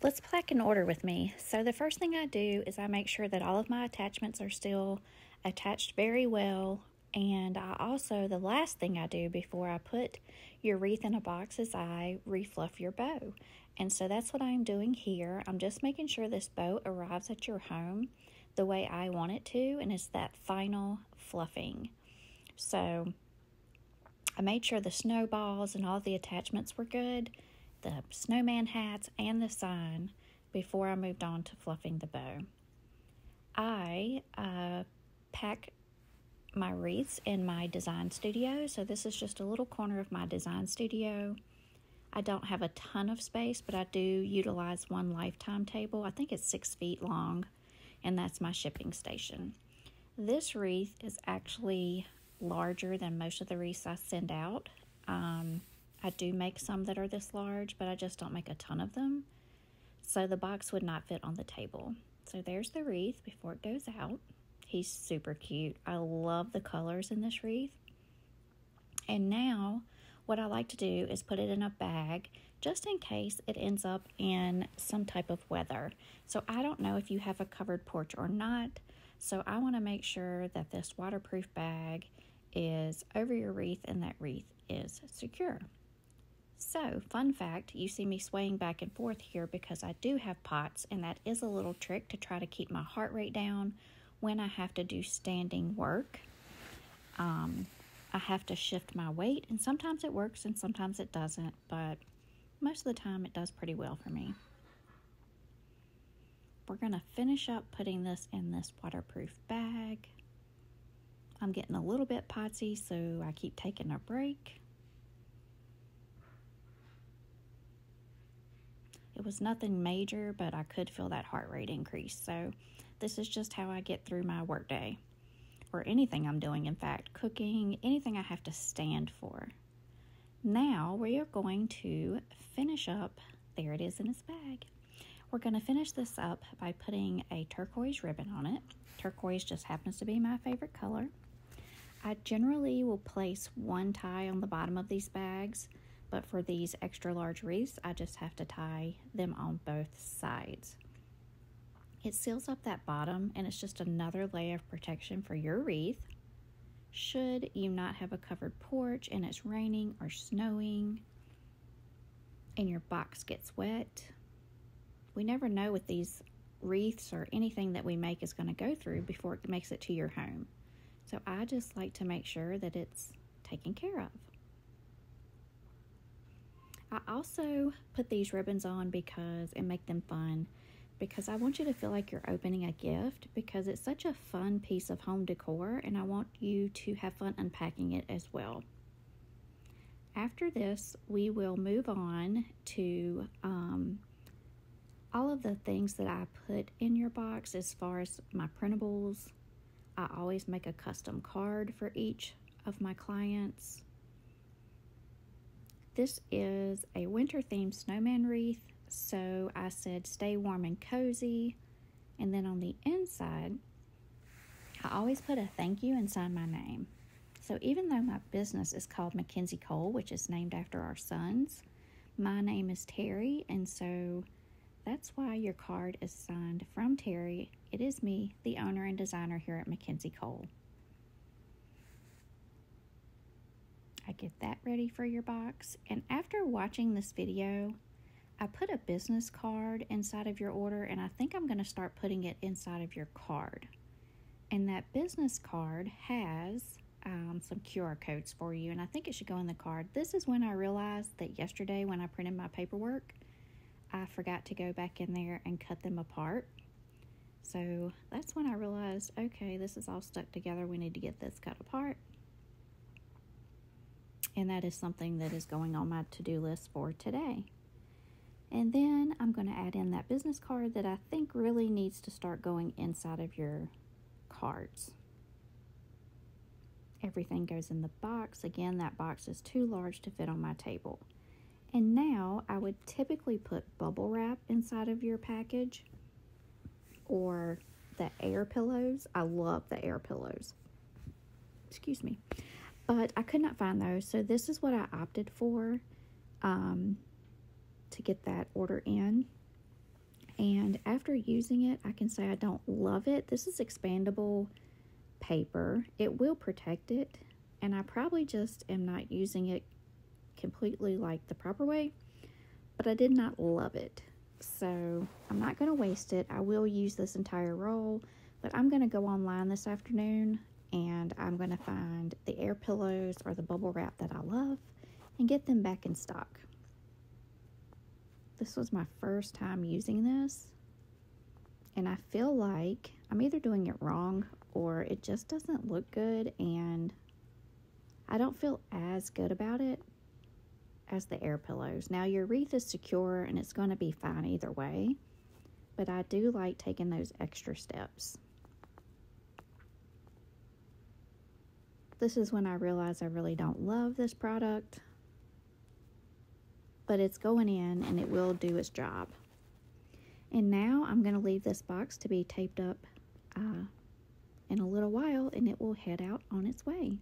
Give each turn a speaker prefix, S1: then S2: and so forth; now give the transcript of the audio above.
S1: Let's pack an order with me. So the first thing I do is I make sure that all of my attachments are still attached very well. And the last thing I do before I put your wreath in a box is I refluff your bow. And so that's what I'm doing here. I'm just making sure this bow arrives at your home the way I want it to, and it's that final fluffing. So I made sure the snowballs and all the attachments were good, the snowman hats, and the sign before I moved on to fluffing the bow. I pack my wreaths in my design studio. So this is just a little corner of my design studio. I don't have a ton of space, but I do utilize one lifetime table. I think it's 6 feet long, and that's my shipping station. This wreath is actually larger than most of the wreaths I send out. I do make some that are this large, but I just don't make a ton of them. So the box would not fit on the table. So there's the wreath before it goes out. He's super cute. I love the colors in this wreath. And now what I like to do is put it in a bag just in case it ends up in some type of weather. So I don't know if you have a covered porch or not. So I want to make sure that this waterproof bag is over your wreath and that wreath is secure. So, fun fact, you see me swaying back and forth here because I do have pots, and that is a little trick to try to keep my heart rate down when I have to do standing work. I have to shift my weight, and sometimes it works and sometimes it doesn't, but most of the time it does pretty well for me. We're going to finish up putting this in this waterproof bag. I'm getting a little bit potsy, so I keep taking a break. It was nothing major, but I could feel that heart rate increase. So this is just how I get through my workday, or anything I'm doing, in fact, cooking, anything I have to stand for. Now we are going to finish up. There it is in its bag. We're going to finish this up by putting a turquoise ribbon on it. Turquoise just happens to be my favorite color. I generally will place one tie on the bottom of these bags, but for these extra large wreaths, I just have to tie them on both sides. It seals up that bottom, and it's just another layer of protection for your wreath. Should you not have a covered porch and it's raining or snowing and your box gets wet, we never know what these wreaths or anything that we make is going to go through before it makes it to your home. So I just like to make sure that it's taken care of. I also put these ribbons on because and make them fun, because I want you to feel like you're opening a gift, because it's such a fun piece of home decor, and I want you to have fun unpacking it as well. After this, we will move on to all of the things that I put in your box as far as my printables. I always make a custom card for each of my clients. This is a winter-themed snowman wreath, so I said stay warm and cozy. And then on the inside, I always put a thank you and sign my name. So even though my business is called Mackenzie Cole, which is named after our sons, my name is Terry, and so that's why your card is signed from Terry. It is me, the owner and designer here at Mackenzie Cole. I get that ready for your box. And after watching this video, I put a business card inside of your order, and I think I'm going to start putting it inside of your card. And that business card has some QR codes for you, and I think it should go in the card. This is when I realized that yesterday when I printed my paperwork, I forgot to go back in there and cut them apart. So that's when I realized, okay, this is all stuck together. We need to get this cut apart. And that is something that is going on my to-do list for today. And then I'm going to add in that business card that I think really needs to start going inside of your cards. Everything goes in the box. Again, that box is too large to fit on my table. And now I would typically put bubble wrap inside of your package, or the air pillows. I love the air pillows. Excuse me. But I could not find those, so this is what I opted for to get that order in. And after using it, I can say I don't love it. This is expandable paper. It will protect it, and I probably just am not using it completely like the proper way, but I did not love it. So I'm not going to waste it. I will use this entire roll, but I'm going to go online this afternoon and I'm going to find the air pillows or the bubble wrap that I love and get them back in stock. This was my first time using this, and I feel like I'm either doing it wrong or it just doesn't look good, and I don't feel as good about it as the air pillows. Now, your wreath is secure and it's going to be fine either way, but I do like taking those extra steps. This is when I realize I really don't love this product, but it's going in and it will do its job. And now I'm going to leave this box to be taped up in a little while, and it will head out on its way.